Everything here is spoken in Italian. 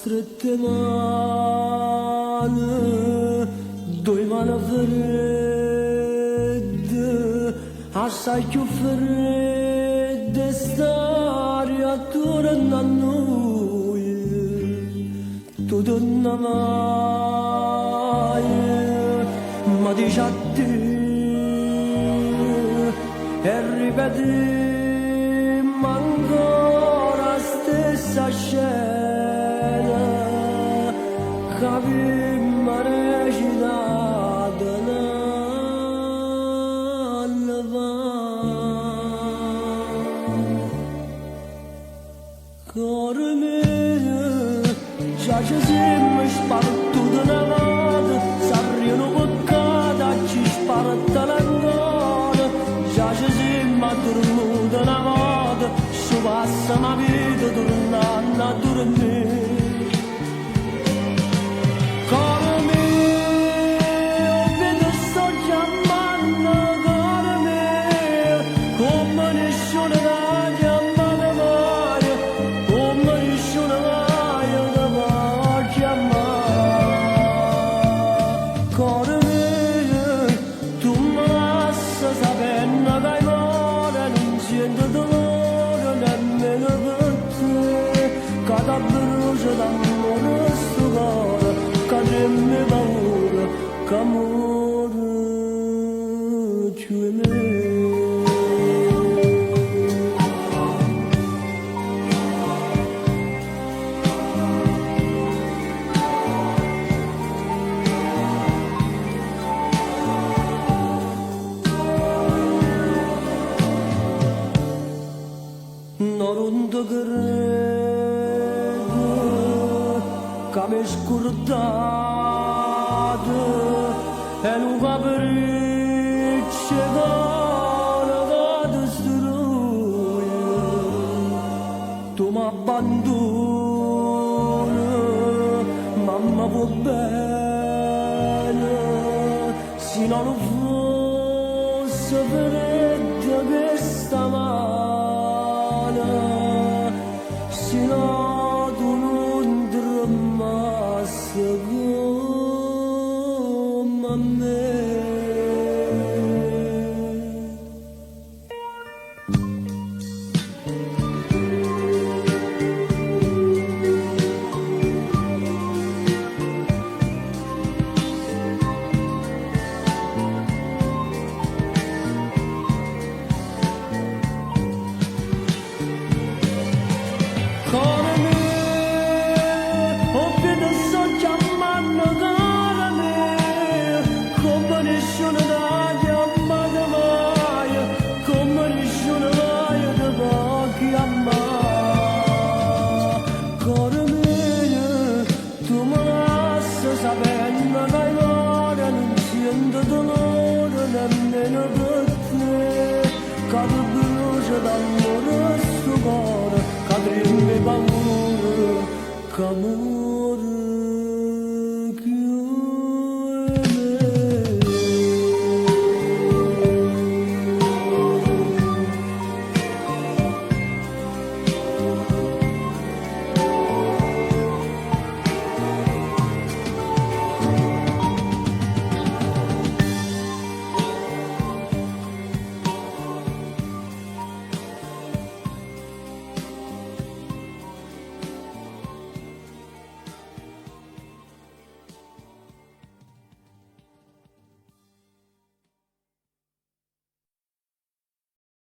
strette mani, due mani fredde, assai più fredde stare attorno a noi, tu donna mai, ma dici a te, e ripetiamo ancora stessa scena, capimmo recitata nella cuore mio, già ci siamo spartuti una volta, saremo peccata, ci sparta l'ancora, già ci siamo addormentati una volta, ci passa una vita tornando a dormire. Cuore mio, vedo sto chiamando, cuore mio, come nessuno l'ha chiamato mai, come nessuno mai ti può chiamare. Cuore mio, tu mi lasci sapendo che hai cuore, non sento dolore nemmeno per te, che ti brucia d'amore sto cuore, che treme paura, che amore tu e me. Non ti credo che mi scordate e non capriccio che ti distrugge. Tu mi abbandoni, mamma può bene, se non fosse per questa mano, se no tu non tremassi come a me. Cuore mio, oh vedo sto chiamando cuore mio, come nessuno l'ha chiamato mai, come nessuno mai ti può chiamare. Cuore mio, tu mi lasci sapendo che hai cuore, non sento dolore nemmeno per te, che ti brucia d'amore sto cuore, che treme paura, che amore